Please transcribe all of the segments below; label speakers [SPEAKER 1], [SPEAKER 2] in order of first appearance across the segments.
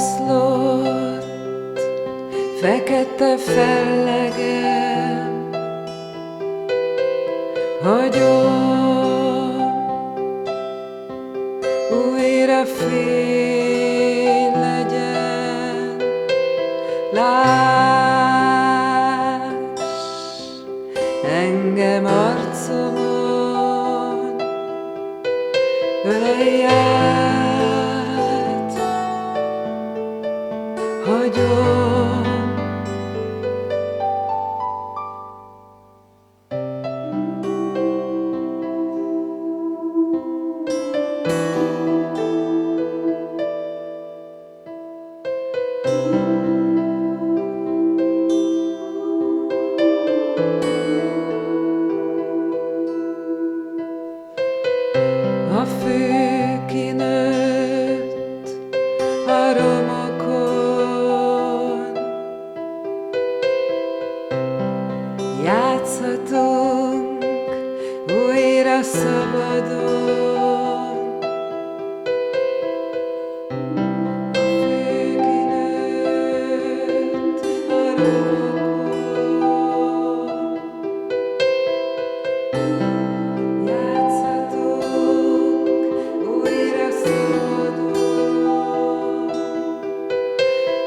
[SPEAKER 1] Eloszlott fekete fellegem, hagyom újra fény legyen. Láss engem arcomon, ölelj át, hagyom. A fű kinőtt a romokon, játszhatunk újra szabadon. A fű kinőtt a romokon, játszhatunk újra szabadon.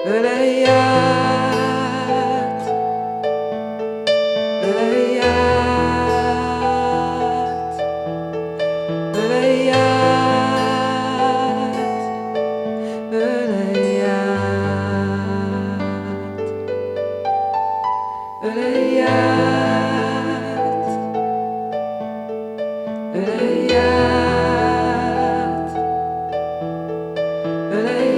[SPEAKER 1] Ölelj át, ölelj át, ölelj át, ölelj át, ölelj át, ölelj át, ölelj